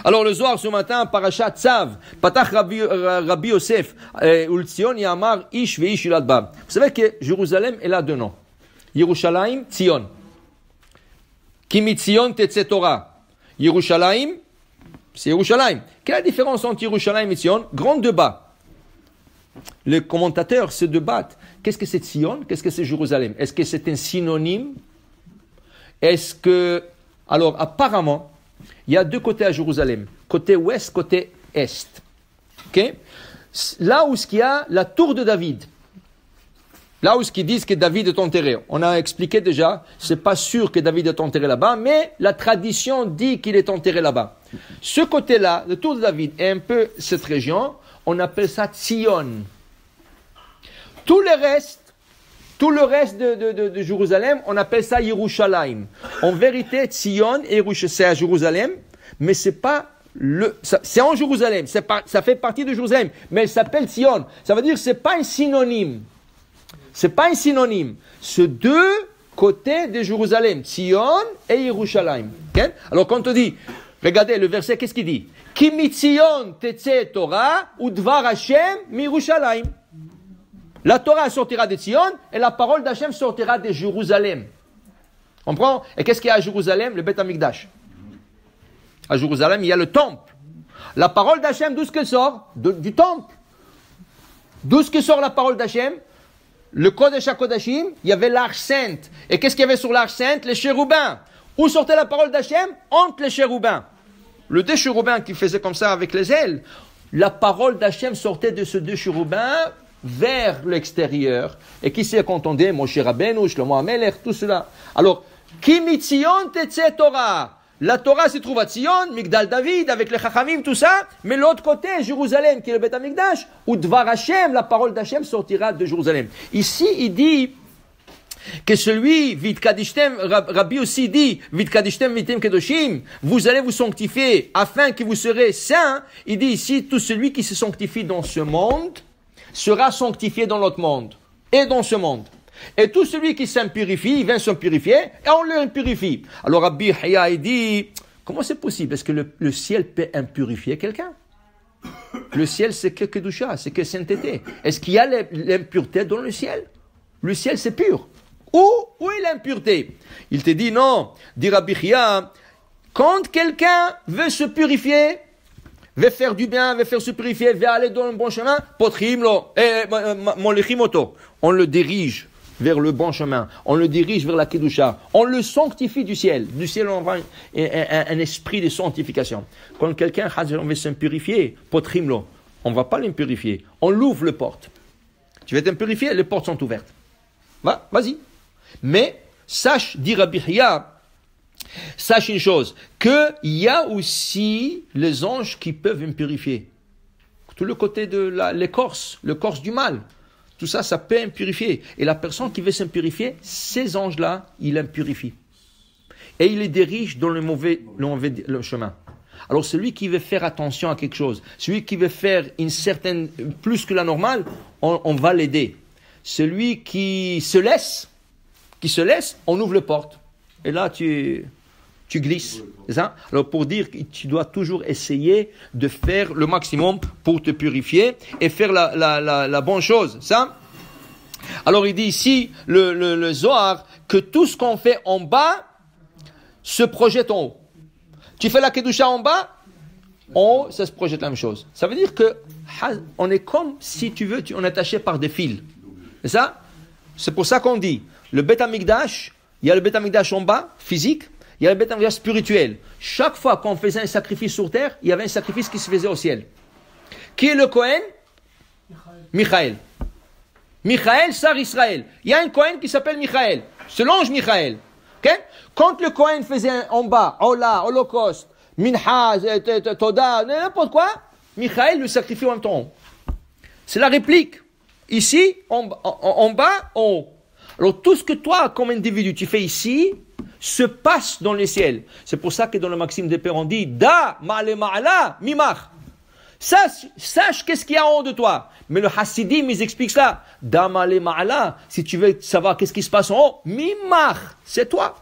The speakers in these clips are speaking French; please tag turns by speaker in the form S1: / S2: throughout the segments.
S1: Alors le Zohar ce matin, Parashat Tzav, Patach Rabbi Yosef, Ultzion Yamar Ish Veish Iladba. Vous savez que Jérusalem, elle a deux noms. Yerushalayim, Tzion. Kimitzion Tetze Torah. Yerushalayim, c'est Yerushalayim. Quelle est la différence entre Yerushalayim et Tzion? Grand débat. Les commentateurs se débattent. Qu'est-ce que c'est Tzion? Qu'est-ce que c'est Jérusalem? Est-ce que c'est un synonyme? Est-ce que... Alors, apparemment, il y a deux côtés à Jérusalem. Côté ouest, côté est. Okay? Là où il y a la tour de David. Là où ils disent que David est enterré. On a expliqué déjà, c'est pas sûr que David est enterré là-bas, mais la tradition dit qu'il est enterré là-bas. Ce côté-là, le tour de David, et un peu cette région, on appelle ça Tzion. Tout le reste de Jérusalem, on appelle ça Yerushalayim. En vérité, Tzion, c'est à Jérusalem, mais c'est pas c'est en Jérusalem, ça fait partie de Jérusalem, mais elle s'appelle Tzion. Ça veut dire que c'est pas un synonyme. C'est pas un synonyme. C'est deux côtés de Jérusalem, Tzion et Yerushalayim. Okay? Alors quand on dit, regardez le verset, qu'est-ce qu'il dit? Ki mitzion tetze Torah ou dvar Hashem mi Yerushalayim. La Torah sortira de Tzion et la parole d'Hachem sortira de Jérusalem. On comprend? Et qu'est-ce qu'il y a à Jérusalem? Le Beth Amikdash. À Jérusalem, il y a le temple. La parole d'Hachem, d'où est-ce qu'elle sort? Du temple. D'où est-ce que sort la parole d'Hachem? Le Kodesh HaKodashim, il y avait l'arche sainte. Et qu'est-ce qu'il y avait sur l'arche sainte? Les chérubins. Où sortait la parole d'Hachem? Entre les chérubins. Le deux chérubins qui faisaient comme ça avec les ailes. La parole d'Hachem sortait de ces deux chérubins vers l'extérieur. Et qui s'y contendait? Moshe Rabbeinu, Shlomo HaMelech, tout cela. Alors, Ki mitzion tetze Torah. La Torah se trouve à Tzion, Migdal David, avec les Chachamim, tout ça. Mais l'autre côté, Jérusalem, qui est le Beth Amikdash, où Dvar Hashem, la parole d'Hachem sortira de Jérusalem. Ici, il dit que celui, Vidkadishtem, Rabbi aussi dit, Vidkadishtem Vitem Kedoshim, vous allez vous sanctifier afin que vous serez saints. Il dit ici, tout celui qui se sanctifie dans ce monde sera sanctifié dans l'autre monde et dans ce monde. Et tout celui qui s'impurifie, il vient se purifier et on le purifie. Alors Rabbi Haya il dit, comment c'est possible? Est-ce que le ciel peut impurifier quelqu'un? Le ciel c'est que Kedusha, c'est que sainteté. Est-ce qu'il y a l'impureté dans le ciel? Le ciel c'est pur. Où est l'impureté? Il te dit non, dit Rabbi Haya, quand quelqu'un veut se purifier, veut faire du bien, veut faire se purifier, veut aller dans le bon chemin, potrimlo, on le dirige vers le bon chemin, on le dirige vers la Kedusha, on le sanctifie du ciel. Du ciel, on va un esprit de sanctification. Quand quelqu'un veut se purifier, potrimlo, on ne va pas l'impurifier, on l'ouvre les portes. Tu veux t'impurifier, les portes sont ouvertes. Vas-y. Mais, sache, dit Rabbi Haya, sache une chose, qu'il y a aussi les anges qui peuvent impurifier. Tout le côté de l'écorce, le corps du mal. Tout ça, ça peut impurifier. Et la personne qui veut s'impurifier, ces anges-là, il impurifie. Et il les dirige dans le mauvais chemin. Alors celui qui veut faire attention à quelque chose, celui qui veut faire une certaine, plus que la normale, on va l'aider. Celui qui se laisse, on ouvre les portes. Et là, tu glisses. C'est ça? Alors pour dire que tu dois toujours essayer de faire le maximum pour te purifier et faire la bonne chose. Ça? Alors il dit ici, le Zohar, que tout ce qu'on fait en bas se projette en haut. Tu fais la Kedusha en bas, en haut, ça se projette la même chose. Ça veut dire que on est comme, si tu veux, on est attaché par des fils. C'est ça? C'est pour ça qu'on dit, le Beth Amikdash, il y a le Beth Amikdash en bas, physique, il y a le Beth Amikdash spirituel. Chaque fois qu'on faisait un sacrifice sur terre, il y avait un sacrifice qui se faisait au ciel. Qui est le Kohen? Michael. Michael, Sar Israël. Il y a un Kohen qui s'appelle Michael. C'est l'ange Michael. Okay? Quand le Kohen faisait en bas, Ola, Holocauste, Minhaz, Toda, n'importe quoi, Michael le sacrifie en même temps. C'est la réplique. Ici, en bas, en haut. Alors tout ce que toi, comme individu, tu fais ici, se passe dans le ciel. C'est pour ça que dans le Maxime des Pères, on dit Da ma'ale ma'ala mimach. Sache qu'est-ce qu'il y a en haut de toi. Mais le Hasidim, ils expliquent ça. Da ma'ale ma'ala. Si tu veux savoir qu'est-ce qui se passe en haut, mimach, c'est toi.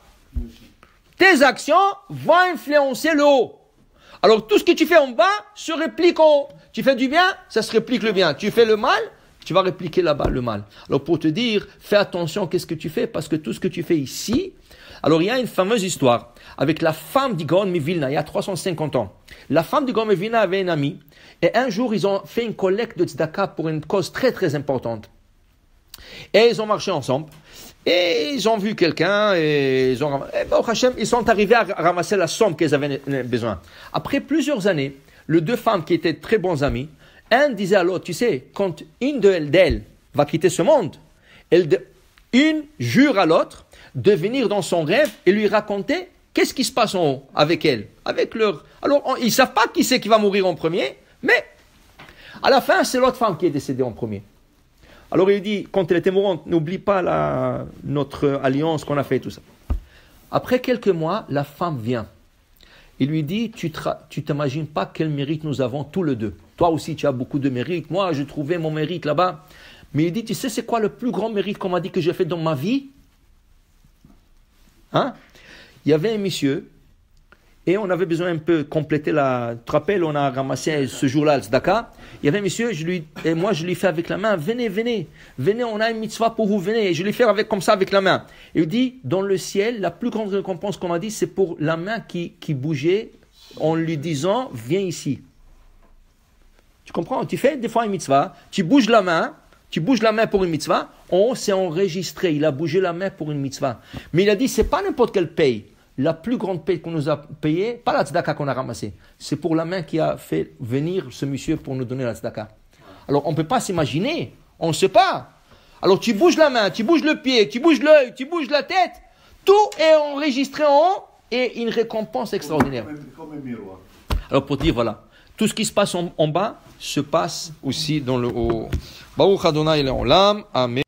S1: Tes actions vont influencer le haut. Alors tout ce que tu fais en bas se réplique en haut. Tu fais du bien, ça se réplique le bien. Tu fais le mal, tu vas répliquer là-bas le mal. Alors pour te dire, fais attention qu'est-ce que tu fais, parce que tout ce que tu fais ici... Alors il y a une fameuse histoire avec la femme d'Gaon Mivilna, il y a 350 ans. La femme d'Gaon Mivilna avait un ami, et un jour ils ont fait une collecte de tzedaka pour une cause très très importante. Et ils ont marché ensemble, et ils ont vu quelqu'un, et ils sont arrivés à ramasser la somme qu'ils avaient besoin. Après plusieurs années, les deux femmes qui étaient très bons amis, un disait à l'autre, tu sais, quand une d'elles va quitter ce monde, une jure à l'autre de venir dans son rêve et lui raconter qu'est-ce qui se passe en haut avec elle, avec leur... Alors, ils ne savent pas qui c'est qui va mourir en premier, mais à la fin, c'est l'autre femme qui est décédée en premier. Alors, il dit, quand elle était mourante, n'oublie pas notre alliance qu'on a fait, tout ça. Après quelques mois, la femme vient. Il lui dit, tu t'imagines pas quel mérite nous avons tous les deux. Toi aussi, tu as beaucoup de mérite. Moi, je trouvais mon mérite là-bas. Mais il dit, tu sais, c'est quoi le plus grand mérite qu'on m'a dit que j'ai fait dans ma vie? Il y avait un monsieur, et on avait besoin un peu compléter tu te rappelles, on a ramassé ce jour-là le tzedaka. Il y avait un monsieur, moi je lui fais avec la main, venez, on a une mitzvah pour vous, venez. Et je lui fais comme ça avec la main. Et il dit, dans le ciel, la plus grande récompense qu'on m'a dit, c'est pour la main qui bougeait en lui disant, viens ici. Tu comprends? Tu fais des fois une mitzvah, tu bouges la main pour une mitzvah, en haut c'est enregistré, il a bougé la main pour une mitzvah. Mais il a dit, c'est pas n'importe quelle paye. La plus grande paye qu'on nous a payée, pas la tzedaka qu'on a ramassée, c'est pour la main qui a fait venir ce monsieur pour nous donner la tzedaka. Alors on ne peut pas s'imaginer, on ne sait pas. Alors tu bouges la main, tu bouges le pied, tu bouges l'œil, tu bouges la tête, tout est enregistré en haut et une récompense extraordinaire.
S2: Comme un miroir.
S1: Alors pour dire, voilà, tout ce qui se passe en bas se passe aussi dans le haut. Baruch Adonai Le'olam, Amen.